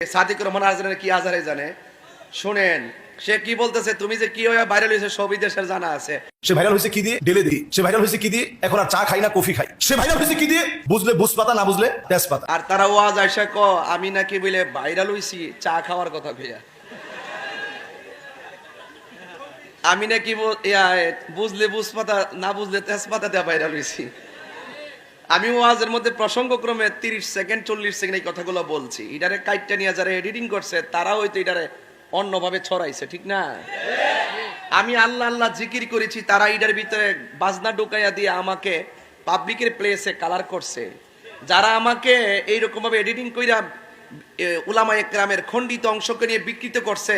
সাদিক রহমান আজহারের কি আজহারে জানে শুনেন সে কি বলতেছে তুমি যে কি হয়ে ভাইরাল হয়েছে সবই দেশের জানা আছে সে ভাইরাল হয়েছে কি দিয়ে ডেলে দিই সে ভাইরাল হয়েছে কি দিয়ে এখন আর চা খাই না কফি খাই সে ভাইরাল হয়েছে কি দিয়ে বুঝলে বুঝ পাতা না বুঝলে তেজপাতা আর তারা ওয়াজ আয়সা ক আমি নাকি বলে ভাইরাল হইছি চা খাওয়ার কথা কইয়া আমি নাকি বুঝলে বুঝ পাতা না বুঝলে তেজপাতা দেয়া ভাইরাল হইছি আমি ওয়াজের মধ্যে প্রসঙ্গক্রমে 30 সেকেন্ড 40 সেকেন্ড এই কথাগুলো বলছি এটারে কাইটটা নিয়ে যারা এডিটিং করছে তারা হয়তো এটারে অন্যভাবে ছড়াইছে ঠিক না আমি আল্লাহ আল্লাহ জিকির করেছি তারা এটার ভিতরে বাজনা ঢুকাইয়া দিয়ে আমাকে পাবলিকের প্লেসে কালার করছে যারা আমাকে এইরকম ভাবে এডিটিং কইরা উলামা একরামের খণ্ডিত অংশকে নিয়ে বিকৃত করছে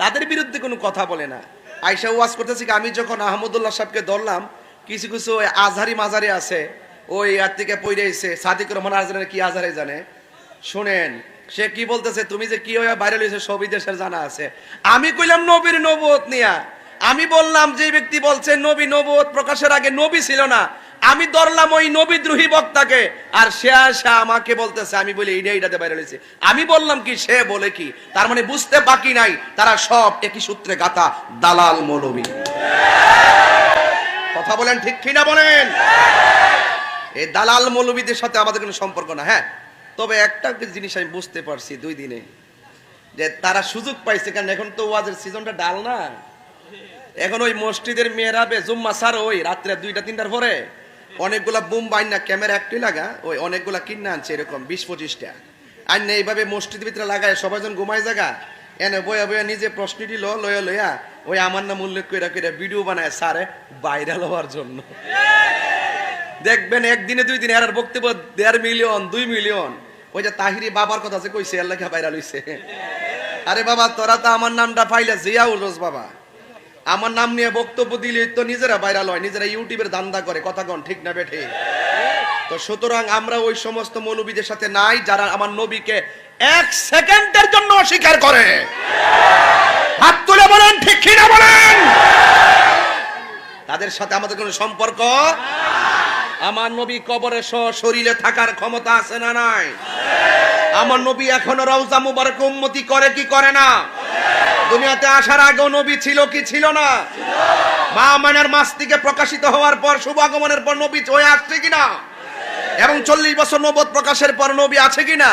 তাদের বিরুদ্ধে কোনো কথা বলে না আয়েশা ওয়াজ করতেছি আমি যখন আহমদুল্লাহ সাহেবকে ধরলাম কিছু কিছু আজহারি মাজারে আছে ওই আর থেকে পড়ে এসে সাদিক রহমান আজহারের কি আজহারে জানে শুনেন সে কি বলতেছে তুমি যে কি হয়ে ভাইরাল হয়েছে সবই দেশের জানা আছে আমি কইলাম নবীর নবুয়ত নিয়া আমি বললাম যে ব্যক্তি বলছে নবী নবুয়ত প্রকাশের আগে নবী ছিল না আমি ধরলাম ওই নবীদ্রোহী বক্তাকে আর সে আসা আমাকে বলতেছে আমি বলি এইটাতে ভাইরাল হয়েছে আমি বললাম কি সে বলে কি তার মানে বুঝতে বাকি নাই তারা সব একই সূত্রে গাথা দালাল মৌলবী কথা বলেন ঠিক কিনা বলেন এই দালাল মৌলবীদের সাথে আমাদের কোনো সম্পর্ক না হ্যাঁ তবে একটা জিনিস আমি বুঝতে পারছি 2 দিনে যে তারা সুযোগ পাইছে কারণ এখন তো ওয়াজের সিজনটা ডাল না এখন ওই মসজিদের মেহরাবে জুম্মা সার ওই রাত্রে 2টা 3টার পরে অনেকগুলা বুম বাইন না ক্যামেরা একটি লাগা ওই অনেকগুলা কিনে আনছে এরকম 20-25টা আর না এইভাবে মসজিদের ভিতরে লাগায় সবাইজন ঘুমায় জায়গা এনে বয়া বয়া নিজে প্রশ্নটি লয়া ওই আমার নাম উল্লেখ করে ভিডিও বানায় সারে ভাইরাল হওয়ার জন্য দেখবেন একদিনে 2 দিনে আর বক্তব্য 1.5 মিলিয়ন 2 মিলিয়ন ওই যে তাহিরি বাবার কথা যে কইছে আল্লাহ কে ভাইরাল হইছে আরে বাবা তোরা তো আমার নামটা পাইলে জিয়াউল রোজ বাবা আমার নাম নিয়ে বক্তব্য দিলে তো নিজেরা ভাইরাল হয় নিজেরা ইউটিউবের ধান্দা করে কথা কোন ঠিক না বেঠে তো সুতরাং আমরা ওই সমস্ত মৌলবীদের সাথে নাই যারা আমার নবীকে 1 সেকেন্ডের জন্য অস্বীকার করে হাত তুলে বলেন ঠিক কি না বলেন তাদের সাথে আমাদের কোনো সম্পর্ক আমার নবী কবরে শরীরে থাকার ক্ষমতা আছে না নাই আমার নবী এখনো রওজা মুবারক উম্মতি করে কি করে না দুনিয়াতে আসার আগেও নবী ছিল কি ছিল না মা আমেনার মাস থেকে প্রকাশিত হওয়ার পর শুভ আগমনের পর নবী হয়ে আসছে কিনা এবং 40 বছর নবুয়ত প্রকাশের পর নবী আছে কিনা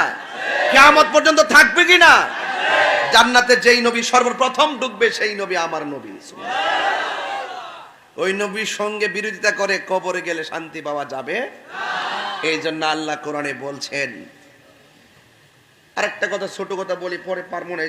কিয়ামত পর্যন্ত থাকবে কিনা জান্নাতে যেই নবী সর্বপ্রথম ঢুকবে সেই নবী আমার নবী ওই নবীর সঙ্গে বিরোধিতা করে কবরে গেলে শান্তি পাওয়া যাবে এই জন্য আল্লাহ কোরআনে বলছেন আরেকটা কথা ছোট কথা বলি পরে পারবো না।